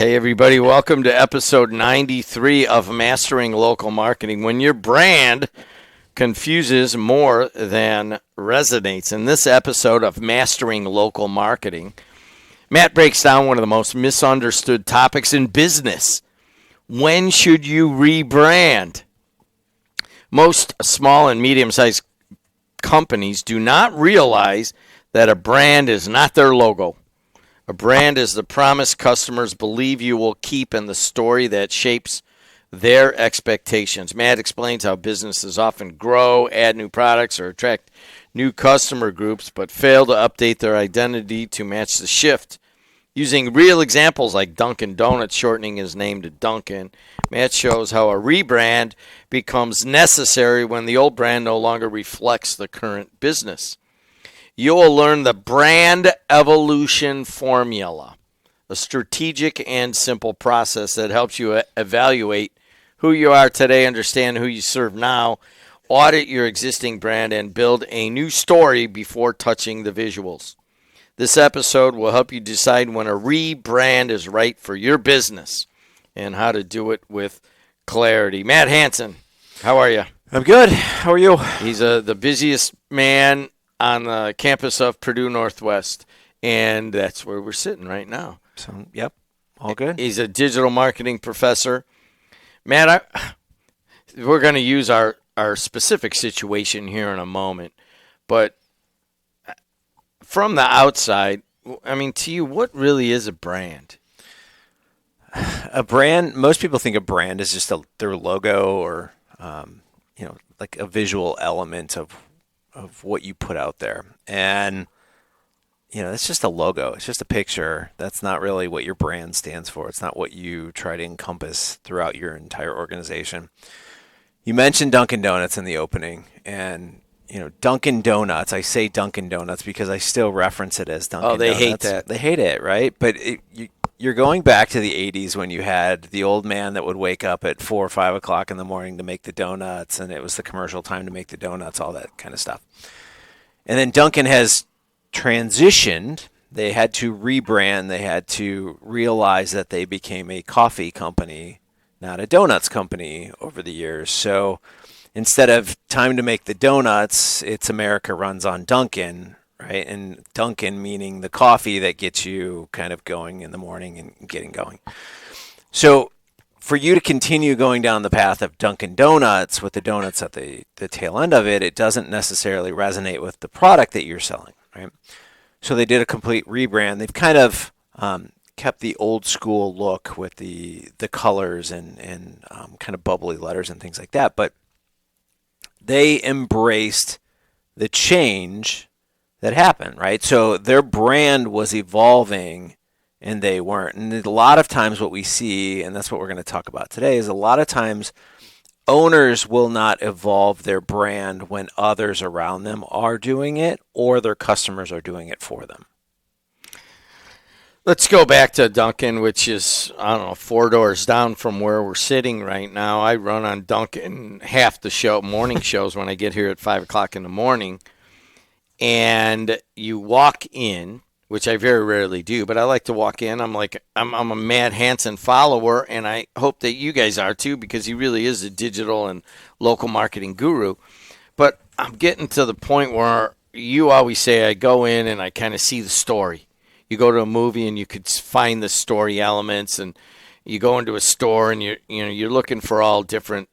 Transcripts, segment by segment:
Hey, everybody. Welcome to episode 93 of Mastering Local Marketing. When your brand confuses more than resonates. In this episode of Mastering Local Marketing, Matt breaks down one of the most misunderstood topics in business. When should you rebrand? Most small and medium-sized companies do not realize that a brand is not their logo. A brand is the promise customers believe you will keep and the story that shapes their expectations. Matt explains how businesses often grow, add new products, or attract new customer groups, but fail to update their identity to match the shift. Using real examples like Dunkin Donuts shortening his name to Dunkin, Matt shows how a rebrand becomes necessary when the old brand no longer reflects the current business. You will learn the brand evolution formula, a strategic and simple process that helps you evaluate who you are today, understand who you serve now, audit your existing brand, and build a new story before touching the visuals. This episode will help you decide when a rebrand is right for your business and how to do it with clarity. Matt Hansen, how are you? I'm good. How are you? He's the busiest man on the campus of Purdue Northwest, and that's where we're sitting right now. So, yep, all good. He's a digital marketing professor. Matt, we're going to use our specific situation here in a moment, but from the outside, I mean, to you, what really is a brand? A brand, most people think a brand is just their logo or, like a visual element of what you put out there. And, it's just a logo. It's just a picture. That's not really what your brand stands for. It's not what you try to encompass throughout your entire organization. You mentioned Dunkin Donuts in the opening, and Dunkin Donuts, I say Dunkin Donuts because I still reference it as Dunkin Donuts. Oh, they hate that. They hate it, right? But you're going back to the 80s when you had the old man that would wake up at 4 or 5 o'clock in the morning to make the donuts, and it was the commercial time to make the donuts, all that kind of stuff. And then Dunkin has transitioned. They had to rebrand. They had to realize that they became a coffee company, not a donuts company over the years. So instead of time to make the donuts, it's America runs on Dunkin', right? And Dunkin' meaning the coffee that gets you kind of going in the morning and getting going. So for you to continue going down the path of Dunkin' Donuts with the donuts at the tail end of it, it doesn't necessarily resonate with the product that you're selling, right? So they did a complete rebrand. They've kind of kept the old school look with the colors and kind of bubbly letters and things like that, but they embraced the change that happened, right? So their brand was evolving and they weren't. And a lot of times what we see, and that's what we're going to talk about today, is a lot of times owners will not evolve their brand when others around them are doing it or their customers are doing it for them. Let's go back to Dunkin', which is, 4 doors down from where we're sitting right now. I run on Dunkin' half the morning shows when I get here at 5 o'clock in the morning. And you walk in, which I very rarely do, but I like to walk in. I'm a Matt Hansen follower, and I hope that you guys are too, because he really is a digital and local marketing guru. But I'm getting to the point where you always say I go in and I kind of see the story. You go to a movie and you could find the story elements, and you go into a store and you're looking for all different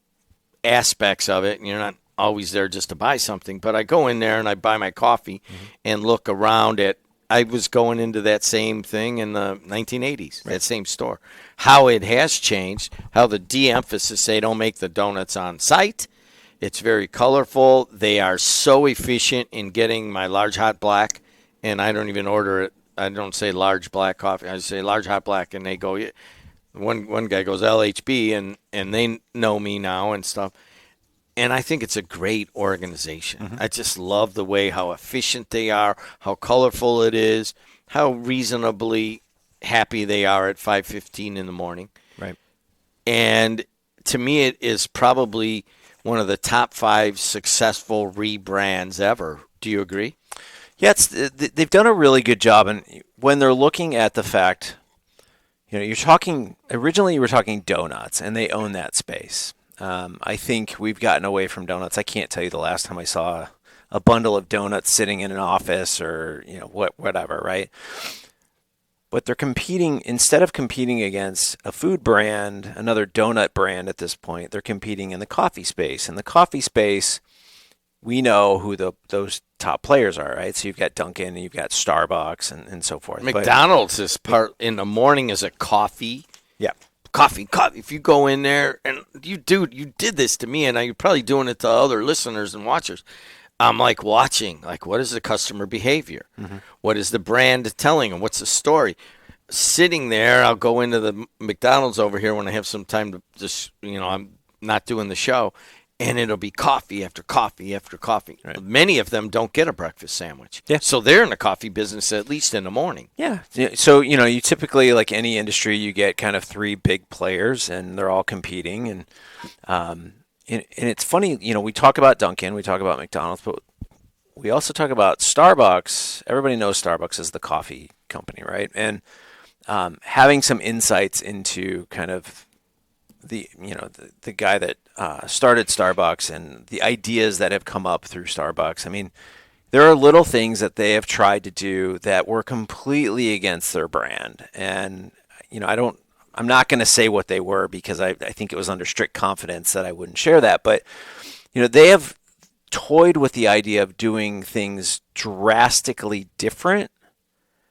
aspects of it, and you're not always there just to buy something. But I go in there and I buy my coffee and look around at. I was going into that same thing in the 1980s, right. That same store. How it has changed, how the de-emphasis, they don't make the donuts on site. It's very colorful. They are so efficient in getting my large hot black, and I don't even order it. I don't say large black coffee. I say large hot black, and they go, one guy goes LHB, and they know me now and stuff. And I think it's a great organization. Mm-hmm. I just love the way how efficient they are, how colorful it is, how reasonably happy they are at 5:15 in the morning. Right. And to me, it is probably one of the top 5 successful rebrands ever. Do you agree? Yeah, they've done a really good job. And when they're looking at the fact, originally you were talking donuts, and they own that space. I think we've gotten away from donuts. I can't tell you the last time I saw a bundle of donuts sitting in an office or, whatever, right? But they're competing, instead of competing against a food brand, another donut brand at this point, they're competing in the coffee space. In the coffee space, we know who those top players are, right? So you've got Dunkin', you've got Starbucks, and so forth. McDonald's is part in the morning is a coffee. Yeah. Coffee. If you go in there, and you did this to me, and you're probably doing it to other listeners and watchers. I'm like watching, like, what is the customer behavior? Mm-hmm. What is the brand telling them? What's the story? Sitting there, I'll go into the McDonald's over here when I have some time to just, I'm not doing the show, and it'll be coffee after coffee after coffee. Right. Many of them don't get a breakfast sandwich. Yeah. So they're in the coffee business at least in the morning. Yeah. So, you typically, like any industry, you get kind of three big players, and they're all competing. And it's funny, we talk about Dunkin', we talk about McDonald's, but we also talk about Starbucks. Everybody knows Starbucks is the coffee company, right? And having some insights into kind of the guy that started Starbucks and the ideas that have come up through Starbucks. I mean, there are little things that they have tried to do that were completely against their brand. And, I'm not going to say what they were because I think it was under strict confidence that I wouldn't share that. But, they have toyed with the idea of doing things drastically different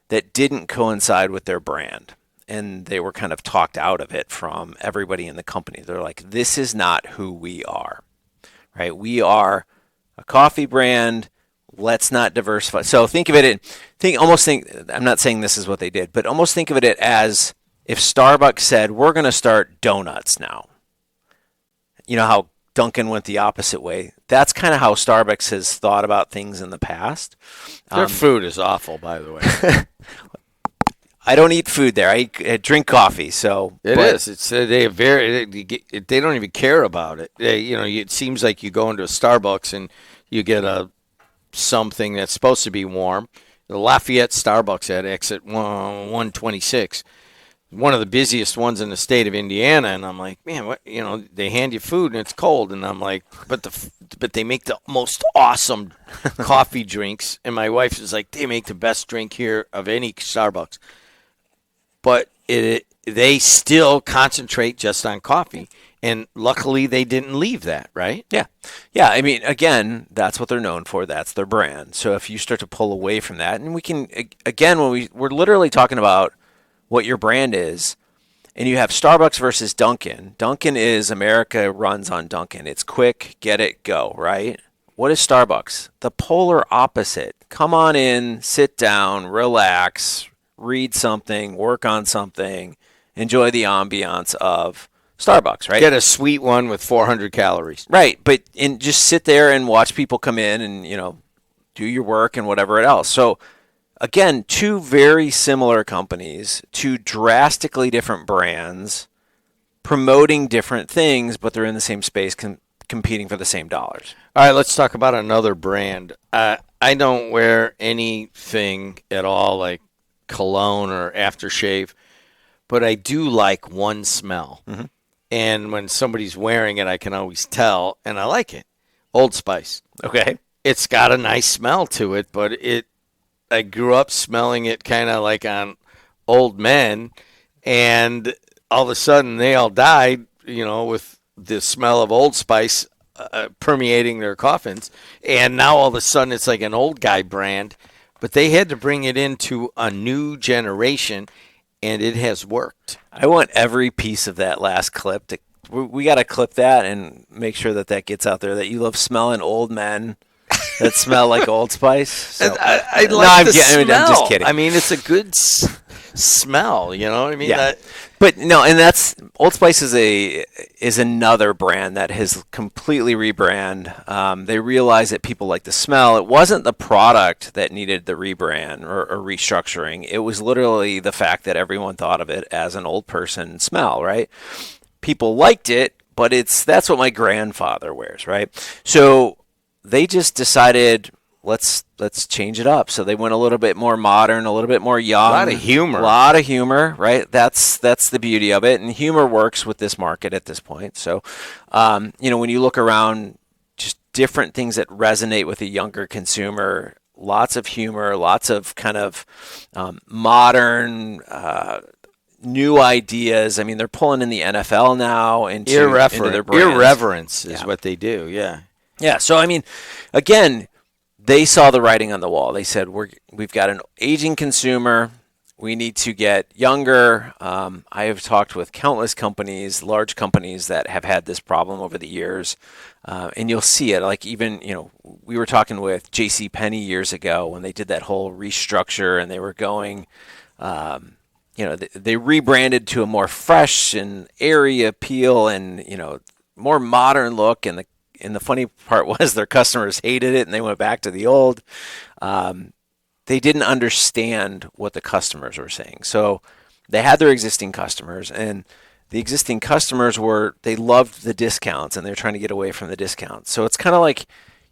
that didn't coincide with their brand. And they were kind of talked out of it from everybody in the company. They're like, this is not who we are, right? We are a coffee brand. Let's not diversify. So think of it, I'm not saying this is what they did, but almost think of it as if Starbucks said, we're going to start donuts now. You know how Dunkin' went the opposite way. That's kind of how Starbucks has thought about things in the past. Their food is awful, by the way. I don't eat food there. I drink coffee. So it is. It's they don't even care about it. It seems like you go into a Starbucks and you get something that's supposed to be warm. The Lafayette Starbucks at exit 126. One of the busiest ones in the state of Indiana, and I'm like, man, what? They hand you food and it's cold, and I'm like, but they make the most awesome coffee drinks, and my wife is like, they make the best drink here of any Starbucks, but they still concentrate just on coffee, and luckily they didn't leave that, right? Yeah. I mean, again, that's what they're known for. That's their brand. So if you start to pull away from that, and we can again, when we're literally talking about what your brand is, and you have Starbucks versus Dunkin'. Dunkin' is America runs on Dunkin'. It's quick, get it, go, right? What is Starbucks? The polar opposite. Come on in, sit down, relax, read something, work on something, enjoy the ambiance of Starbucks, right? Get a sweet one with 400 calories. Right, but just sit there and watch people come in and, do your work and whatever else. So, again, two very similar companies, two drastically different brands, promoting different things, but they're in the same space competing for the same dollars. All right, let's talk about another brand. I don't wear anything at all like cologne or aftershave, but I do like one smell. Mm-hmm. And when somebody's wearing it, I can always tell, and I like it. Old Spice. Okay. It's got a nice smell to it, but I grew up smelling it kind of like on old men, and all of a sudden they all died, with the smell of Old Spice permeating their coffins. And now all of a sudden it's like an old guy brand, but they had to bring it into a new generation, and it has worked. I want every piece of that last clip. We got to clip that and make sure that gets out there, that you love smelling old men that smell like Old Spice. So. I like the smell. I'm just kidding. I mean, it's a good smell. You know what I mean? Yeah. But no, and that's Old Spice is another brand that has completely rebrand. They realized that people like the smell. It wasn't the product that needed the rebrand or restructuring. It was literally the fact that everyone thought of it as an old person smell, right? People liked it, but that's what my grandfather wears, right? So they just decided, let's change it up. So they went a little bit more modern, a little bit more young. A lot of humor, right? That's the beauty of it, and humor works with this market at this point. So, when you look around, just different things that resonate with a younger consumer. Lots of humor, lots of kind of modern, new ideas. I mean, they're pulling in the NFL now into their brands. Irreverence is what they do. Yeah. Yeah. So I mean, again, they saw the writing on the wall. They said we've got an aging consumer. We need to get younger. I have talked with countless companies, large companies that have had this problem over the years, and you'll see it. Like even we were talking with J.C. Penney years ago when they did that whole restructure, and they were going. They rebranded to a more fresh and airy appeal, and more modern look. And the funny part was their customers hated it, and they went back to the old. They didn't understand what the customers were saying. So they had their existing customers, and the existing customers they loved the discounts, and they're trying to get away from the discounts. So it's kind of like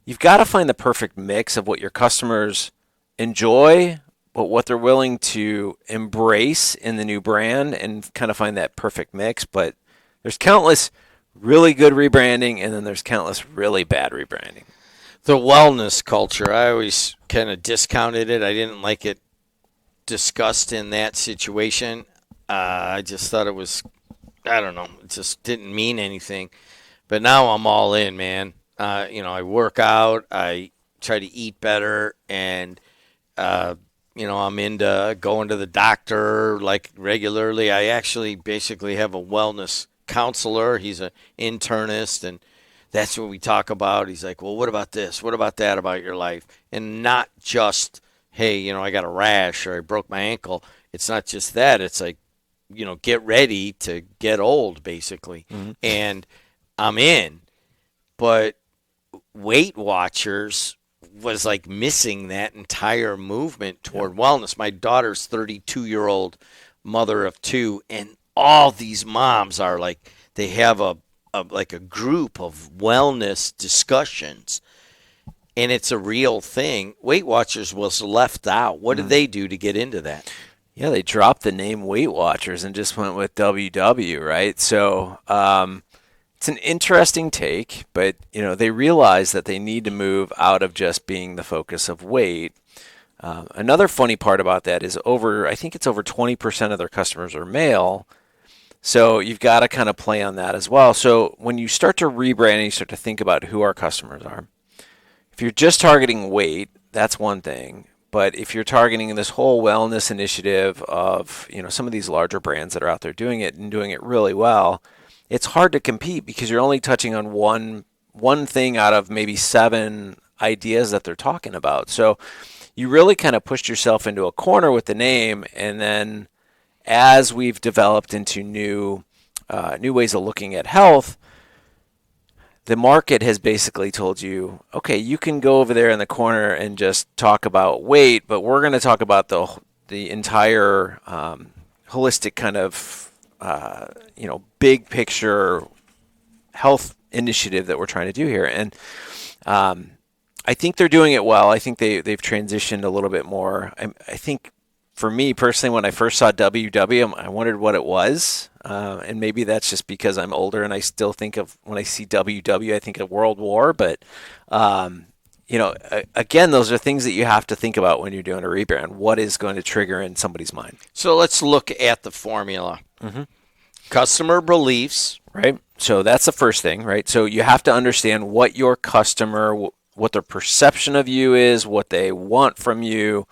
you've got to find the perfect mix of what your customers enjoy, but what they're willing to embrace in the new brand, and kind of find that perfect mix. But there's countless really good rebranding, and then there's countless really bad rebranding. The wellness culture, I always kind of discounted it. I didn't like it discussed in that situation. I just thought it was, I don't know, it just didn't mean anything. But now I'm all in, man. I work out, I try to eat better, and, I'm into going to the doctor like regularly. I actually basically have a wellness counselor. He's an internist, and that's what we talk about. He's like, well, what about this? What about that about your life? And not just, hey, I got a rash or I broke my ankle. It's not just that. It's like, get ready to get old, basically. Mm-hmm. And I'm in. But Weight Watchers was like missing that entire movement toward wellness. My daughter's 32-year-old mother of two, and all these moms are like, they have a group of wellness discussions, and it's a real thing. Weight Watchers was left out. What did they do to get into that? Yeah, they dropped the name Weight Watchers and just went with WW, right? So it's an interesting take, but they realize that they need to move out of just being the focus of weight. Another funny part about that is I think it's over 20% of their customers are male. So you've got to kind of play on that as well. So when you start to rebrand and you start to think about who our customers are, if you're just targeting weight, that's one thing. But if you're targeting this whole wellness initiative of some of these larger brands that are out there doing it and doing it really well, it's hard to compete because you're only touching on one thing out of maybe 7 ideas that they're talking about. So you really kind of pushed yourself into a corner with the name, and then as we've developed into new ways of looking at health, the market has basically told you, okay, you can go over there in the corner and just talk about weight, but we're going to talk about the entire holistic kind of big picture health initiative that we're trying to do here. And I think they're doing it well. I think they've transitioned a little bit more. I think for me personally, when I first saw WW, I wondered what it was. And maybe that's just because I'm older and I still think of, when I see WW, I think of World War. But, again, those are things that you have to think about when you're doing a rebrand. What is going to trigger in somebody's mind? So let's look at the formula. Mm-hmm. Customer beliefs. Right. So that's the first thing, right? So you have to understand what your customer, what their perception of you is, what they want from you.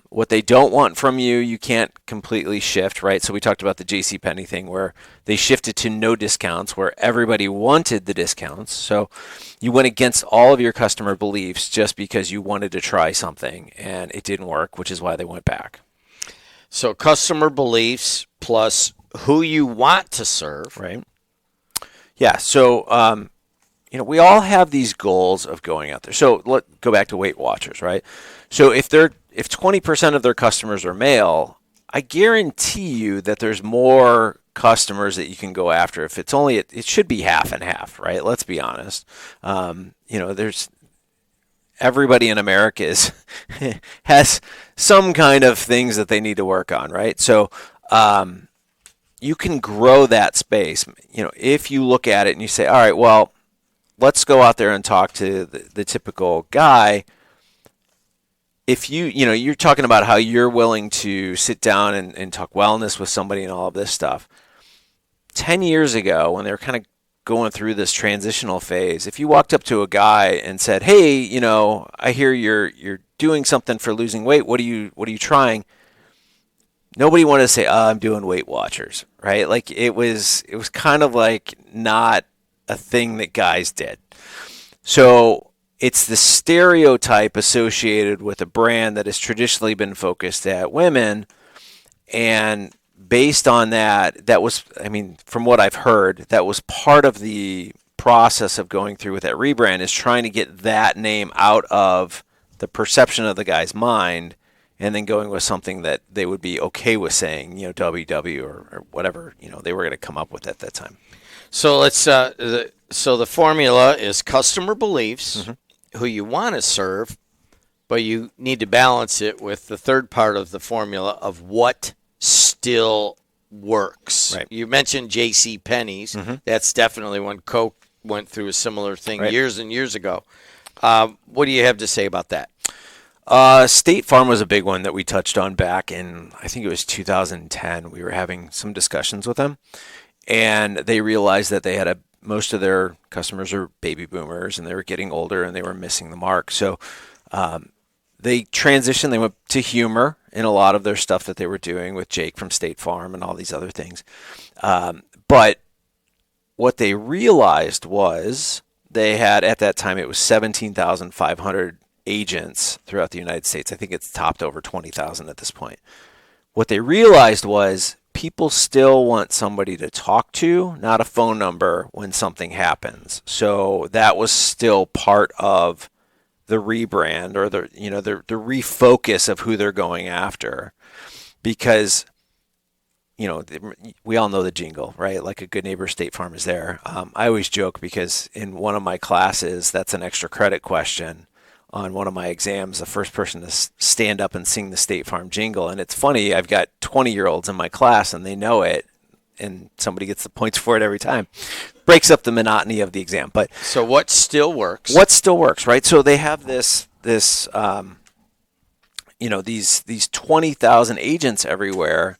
What they don't want from you, you can't completely shift, right? So we talked about the JCPenney thing where they shifted to no discounts, where everybody wanted the discounts. So you went against all of your customer beliefs just because you wanted to try something and it didn't work, which is why they went back. So customer beliefs plus who you want to serve. Right. Yeah. So, we all have these goals of going out there. So let's go back to Weight Watchers, right? So if 20% of their customers are male, I guarantee you that there's more customers that you can go after. If it's only, it should be half and half, right? Let's be honest. everybody in America has some kind of things that they need to work on, right? So you can grow that space. If you look at it and you say, all right, well, let's go out there and talk to the typical guy. If you're talking about how you're willing to sit down and talk wellness with somebody and all of this stuff. 10 years ago, when they were kind of going through this transitional phase, if you walked up to a guy and said, hey, I hear you're doing something for losing weight. What are you trying? Nobody wanted to say, I'm doing Weight Watchers, right? Like it was kind of like not a thing that guys did. So it's the stereotype associated with a brand that has traditionally been focused at women. And based on that was, from what I've heard, that was part of the process of going through with that rebrand, is trying to get that name out of the perception of the guy's mind, and then going with something that they would be okay with saying, WW or whatever, they were going to come up with at that time. So let's, so the formula is customer beliefs, who you want to serve, but you need to balance it with the third part of the formula of what still works. Right. You mentioned J.C. Penney's. That's definitely when Coke went through a similar thing years and years ago. What do you have to say about that? State Farm was a big one that we touched on back in, I think it was 2010. We were having some discussions with them, and they realized that they had most of their customers are baby boomers, and they were getting older, and they were missing the mark. So they transitioned. They went to humor in a lot of their stuff that they were doing with Jake from State Farm and all these other things. But what they realized was they had, at that time, it was 17,500 agents throughout the United States. I think it's topped over 20,000 at this point. What they realized was people still want somebody to talk to, not a phone number when something happens. So that was still part of the rebrand, or the refocus of who they're going after, because we all know the jingle, right? Like a good neighbor, State Farm is there. I always joke because in one of my classes, that's an extra credit question. On one of my exams, the first person to stand up and sing the State Farm jingle. And it's funny, I've got 20-year-olds in my class and they know it, and somebody gets the points for it every time. Breaks up the monotony of the exam. But so what still works? What still works, right? So they have these 20,000 agents everywhere,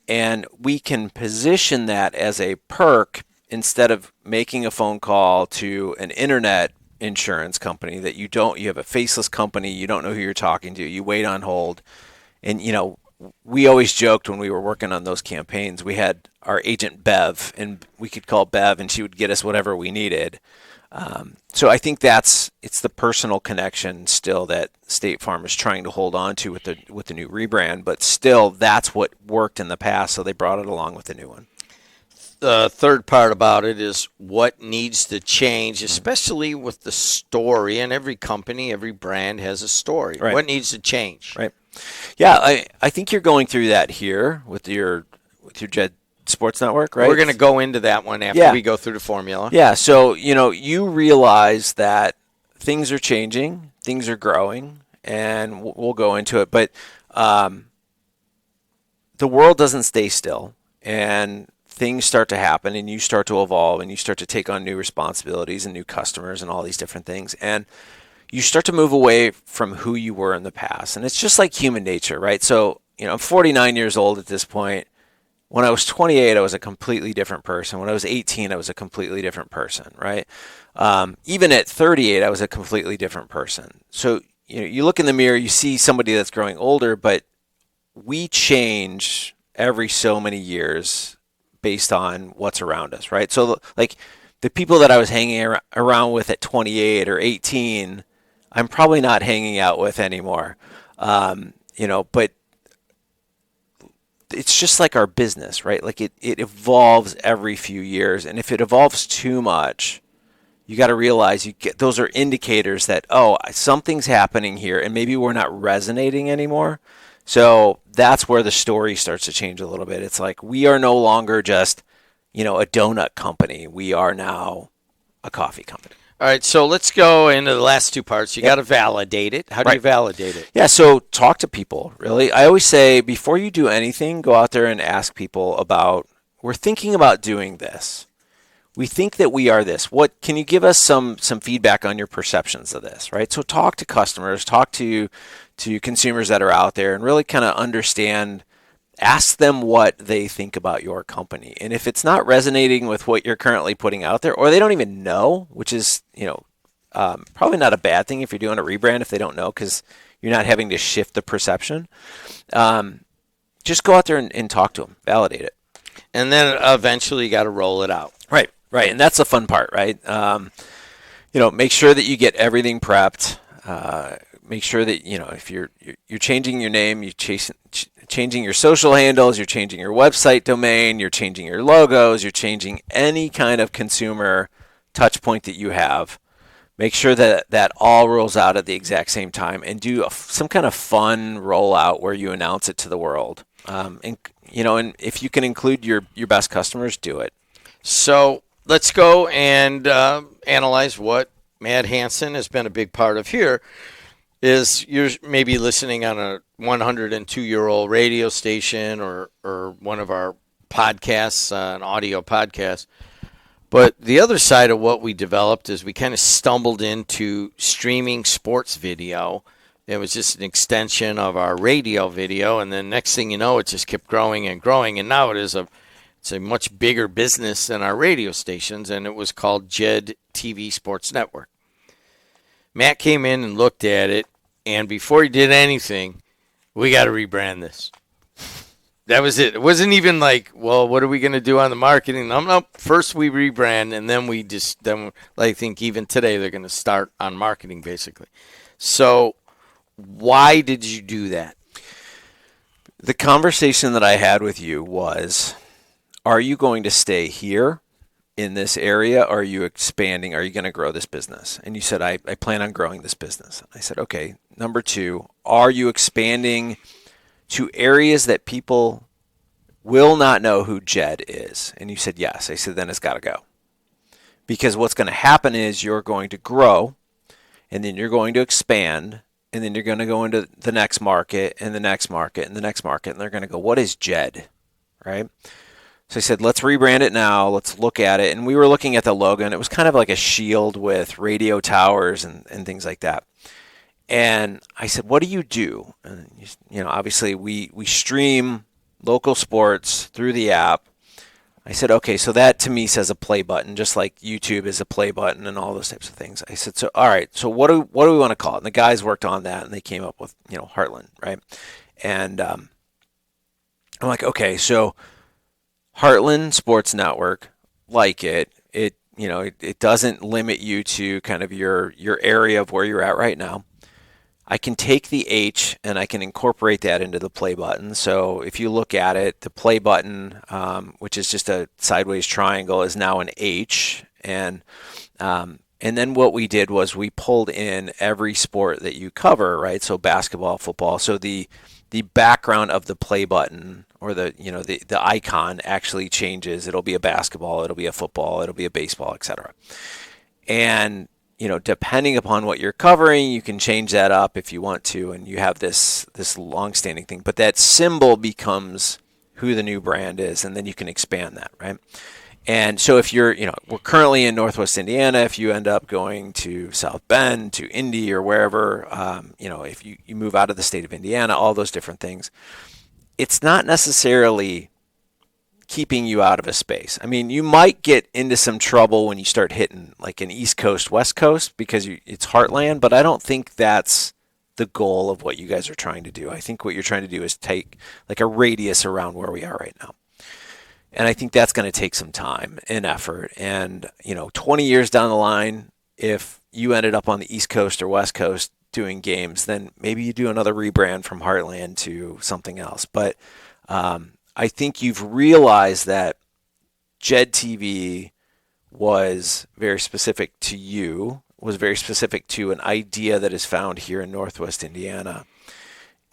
and we can position that as a perk instead of making a phone call to an internet insurance company that you have a faceless company, you don't know who you're talking to, you wait on hold. And we always joked when we were working on those campaigns, we had our agent Bev, and we could call Bev and she would get us whatever we needed. So I think it's the personal connection still that State Farm is trying to hold on to with the new rebrand, but still that's what worked in the past, so they brought it along with the new one. The third part about it is what needs to change, especially with the story. And every company, every brand has a story. Right. What needs to change? Right. Yeah, I think you're going through that here with your Jed Sports Network, right? We're going to go into that one after we go through the formula. Yeah. So you realize that things are changing, things are growing, and we'll go into it. But the world doesn't stay still, and things start to happen, and you start to evolve, and you start to take on new responsibilities and new customers and all these different things. And you start to move away from who you were in the past. And it's just like human nature, right? So, I'm 49 years old at this point. When I was 28, I was a completely different person. When I was 18, I was a completely different person, right? Even at 38, I was a completely different person. So, you look in the mirror, you see somebody that's growing older, but we change every so many years based on what's around us, right? So like the people that I was hanging around with at 28 or 18, I'm probably not hanging out with anymore. But it's just like our business, right? Like it evolves every few years. And if it evolves too much, you got to realize those are indicators that, something's happening here and maybe we're not resonating anymore. So that's where the story starts to change a little bit. It's like we are no longer just, a donut company. We are now a coffee company. All right, so let's go into the last two parts. You got to validate it. How do you validate it? Yeah, so talk to people, really. I always say before you do anything, go out there and ask people about, we're thinking about doing this. We think that we are this. What can you give us some feedback on your perceptions of this, right? So talk to customers, talk to consumers that are out there and really kind of understand, ask them what they think about your company. And if it's not resonating with what you're currently putting out there, or they don't even know, which is, probably not a bad thing if you're doing a rebrand if they don't know, because you're not having to shift the perception. Just go out there and talk to them, validate it. And then eventually you got to roll it out. Right. And that's the fun part, right? Make sure that you get everything prepped. Make sure that, if you're changing your name, you're changing your social handles, you're changing your website domain, you're changing your logos, you're changing any kind of consumer touch point that you have. Make sure that all rolls out at the exact same time, and do some kind of fun rollout where you announce it to the world. And if you can include your best customers, do it. So let's go and analyze what Matt Hansen has been a big part of here. Is you're maybe listening on a 102-year-old radio station or one of our podcasts, an audio podcast. But the other side of what we developed is we kind of stumbled into streaming sports video. It was just an extension of our radio video, and then next thing you know, it just kept growing and growing, and now it's a much bigger business than our radio stations, and it was called JED TV Sports Network. Matt came in and looked at it, and before he did anything, we got to rebrand this. That was it. It wasn't even like, well, what are we going to do on the marketing? No. First we rebrand, and then I think even today they're going to start on marketing, basically. So why did you do that? The conversation that I had with you was, are you going to stay here in this area, or are you expanding? Are you going to grow this business? And you said, I plan on growing this business. I said, okay. Number two, are you expanding to areas that people will not know who JED is? And you said, yes. I said, then it's got to go. Because what's going to happen is you're going to grow, and then you're going to expand, and then you're going to go into the next market, and the next market, and the next market, and they're going to go, what is JED? Right? So I said, let's rebrand it now. Let's look at it. And we were looking at the logo, and it was kind of like a shield with radio towers and things like that. And I said, what do you do? And, obviously we stream local sports through the app. I said, okay, so that to me says a play button, just like YouTube is a play button and all those types of things. I said, so all right, so what do we want to call it? And the guys worked on that, and they came up with, Heartland, right? And I'm like, okay, so Heartland Sports Network, like it doesn't limit you to kind of your area of where you're at right now. I can take the H and I can incorporate that into the play button. So if you look at it, the play button, which is just a sideways triangle, is now an H. And then what we did was we pulled in every sport that you cover, right? So basketball, football. So the background of the play button, or the icon, actually changes. It'll be a basketball, it'll be a football, it'll be a baseball, etc. And depending upon what you're covering, you can change that up if you want to, and you have this long-standing thing. But that symbol becomes who the new brand is, and then you can expand that, right? And so if you're, we're currently in Northwest Indiana. If you end up going to South Bend, to Indy, or wherever, if you move out of the state of Indiana, all those different things, it's not necessarily keeping you out of a space. I mean, you might get into some trouble when you start hitting like an East Coast, West Coast, because it's heartland, but I don't think that's the goal of what you guys are trying to do. I think what you're trying to do is take like a radius around where we are right now. And I think that's going to take some time and effort. And, 20 years down the line, if you ended up on the East Coast or West Coast doing games, then maybe you do another rebrand from Heartland to something else. But I think you've realized that JED TV was very specific to you, was very specific to an idea that is found here in Northwest Indiana.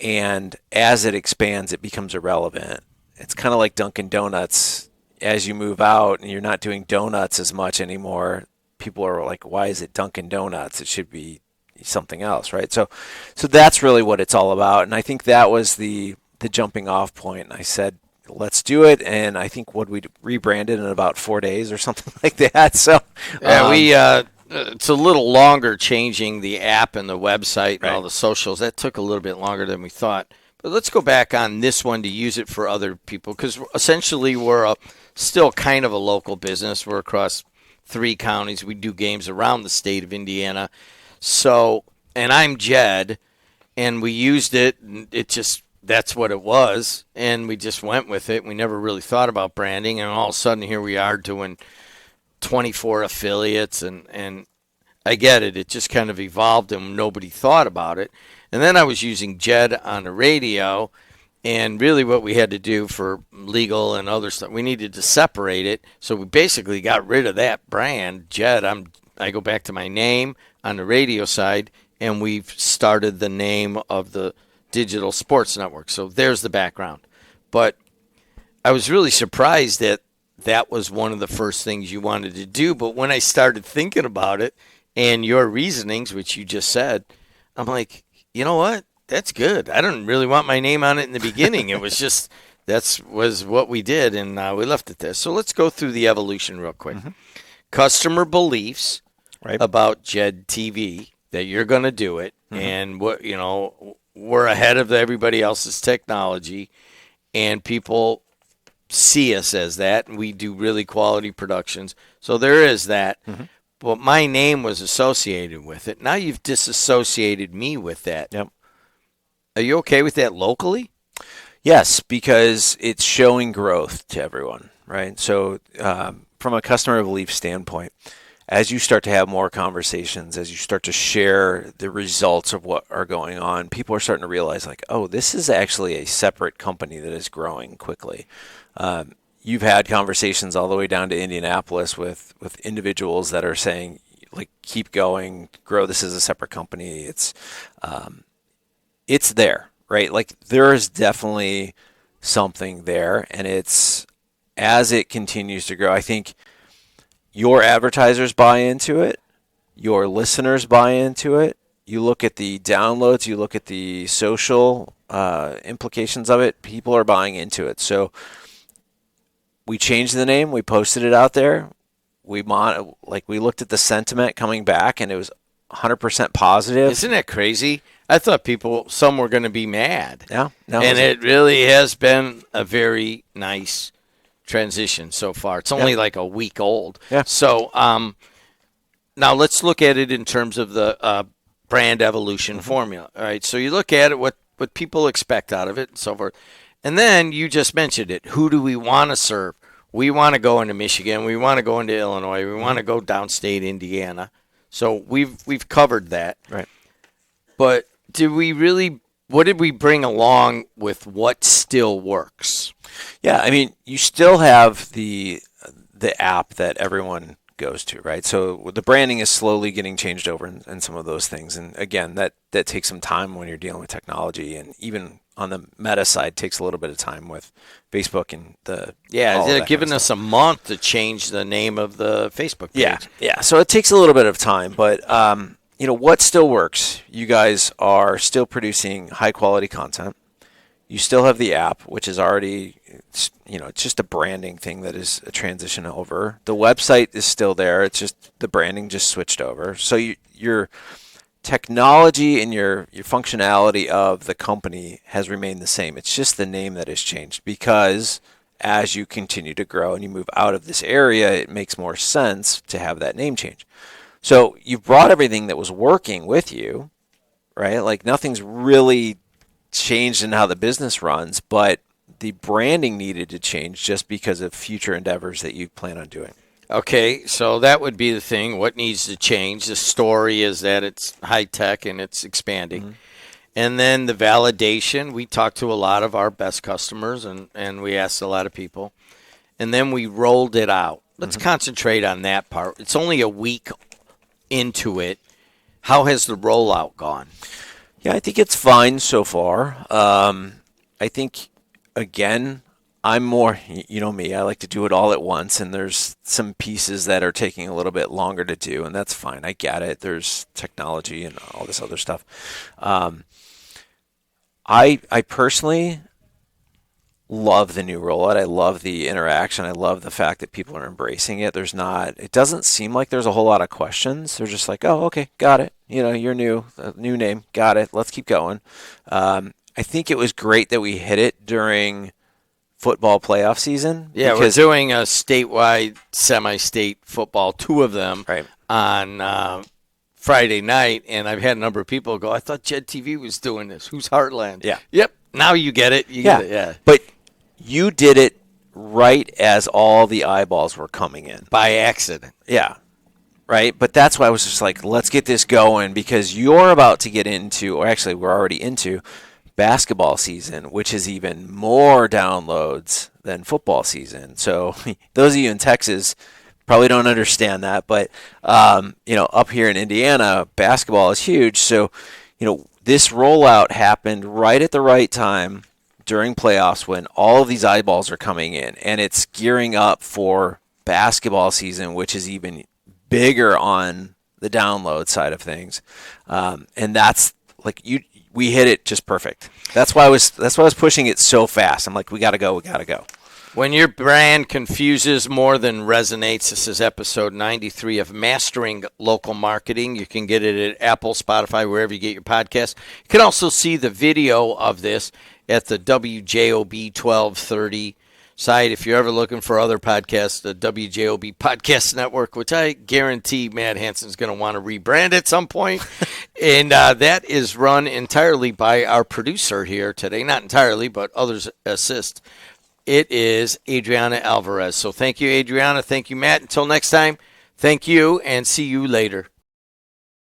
And as it expands, it becomes irrelevant. It's kind of like Dunkin Donuts. As you move out and you're not doing donuts as much anymore, people are like, why is it Dunkin Donuts? It should be something else, right? So that's really what it's all about. And I think that was the jumping off point. And I said, let's do it. And I think we rebranded in about 4 days or something like that. So yeah, it's a little longer changing the app and the website and all the socials. That took a little bit longer than we thought. But let's go back on this one to use it for other people, because essentially we're still kind of a local business. We're across 3 counties. We do games around the state of Indiana. So, and I'm Jed, and we used it, and that's what it was, and we just went with it. We never really thought about branding, and all of a sudden here we are doing 24 affiliates, and I get it. It just kind of evolved, and nobody thought about it. And then I was using Jed on the radio, and really what we had to do for legal and other stuff, we needed to separate it. So we basically got rid of that brand, Jed. I go back to my name on the radio side, and we've started the name of the digital sports network. So there's the background. But I was really surprised that was one of the first things you wanted to do. But when I started thinking about it and your reasonings, which you just said, I'm like, you know what? That's good. I didn't really want my name on it in the beginning. It was just, was what we did, and we left it there. So let's go through the evolution real quick. Mm-hmm. Customer beliefs about Jed TV, that you're going to do it, and we're ahead of everybody else's technology, and people see us as that, and we do really quality productions. So there is that. Mm-hmm. But my name was associated with it. Now you've disassociated me with that. Yep. Are you okay with that locally? Yes, because it's showing growth to everyone, right? So from a customer belief standpoint, as you start to have more conversations, as you start to share the results of what are going on, people are starting to realize, like, oh, this is actually a separate company that is growing quickly. You've had conversations all the way down to Indianapolis with individuals that are saying, like, keep going, grow this as a separate company. It's there, right? Like, there is definitely something there, and it's, as it continues to grow, I think your advertisers buy into it, your listeners buy into it. You look at the downloads, you look at the social implications of it, people are buying into it. So we changed the name, we posted it out there. We looked at the sentiment coming back, and it was 100% positive. Isn't that crazy? I thought some were going to be mad. Yeah. No, and it really has been a very nice transition so far. It's only like a week old. Yeah. So now let's look at it in terms of the brand evolution formula. All right. So you look at it, what people expect out of it and so forth. And then you just mentioned it. Who do we want to serve? We want to go into Michigan. We want to go into Illinois. We want to go downstate Indiana. So we've covered that. Right. But what did we bring along with what still works? Yeah, I mean, you still have the app that everyone goes to, right? So the branding is slowly getting changed over and some of those things. And again, that takes some time when you're dealing with technology, and even on the Meta side takes a little bit of time with Facebook and they're giving us a month to change the name of the Facebook page. Yeah. So it takes a little bit of time, but what still works? You guys are still producing high quality content. You still have the app, which is already, it's just a branding thing that is a transition over. The website is still there. It's just the branding just switched over. So your technology and your functionality of the company has remained the same. It's just the name that has changed, because as you continue to grow and you move out of this area, it makes more sense to have that name change. So you've brought everything that was working with you, right? Like, nothing's really changed in how the business runs, but the branding needed to change just because of future endeavors that you plan on doing. Okay, so that would be the thing. What needs to change? The story is that it's high tech and it's expanding. Mm-hmm. And then the validation, we talked to a lot of our best customers and we asked a lot of people. And then we rolled it out. Let's concentrate on that part. It's only a week into it. How has the rollout gone? Yeah, I think it's fine so far. I think, again, I'm more, you know me, I like to do it all at once, and there's some pieces that are taking a little bit longer to do, and that's fine. I get it. There's technology and all this other stuff. Um, I personally love the new rollout. I love the interaction. I love the fact that people are embracing it. It doesn't seem like there's a whole lot of questions. They're just like, oh, okay, got it. You're new, new name, got it. Let's keep going. I think it was great that we hit it during football playoff season. Yeah, we're doing a statewide, semi-state football, 2 of them right on Friday night, and I've had a number of people go, I thought Jed TV was doing this. Who's Heartland? Yeah. Yep, now you get it. You get it, yeah. But you did it right as all the eyeballs were coming in. By accident. Yeah. Right? But that's why I was just like, let's get this going, because you're about to get into, or actually we're already into, basketball season, which is even more downloads than football season. So those of you in Texas probably don't understand that, but up here in Indiana, basketball is huge. So, this rollout happened right at the right time during playoffs when all of these eyeballs are coming in, and it's gearing up for basketball season, which is even bigger on the download side of things. And that's like we hit it just perfect. That's why I was pushing it so fast. I'm like, we got to go. When your brand confuses more than resonates, this is episode 93 of Mastering Local Marketing. You can get it at Apple, Spotify, wherever you get your podcast. You can also see the video of this at the WJOB 1230 site. If you're ever looking for other podcasts, the WJOB Podcast Network, which I guarantee Matt Hansen's going to want to rebrand at some point. And that is run entirely by our producer here today. Not entirely, but others assist. It is Adriana Alvarez. So thank you, Adriana. Thank you, Matt. Until next time, thank you, and see you later.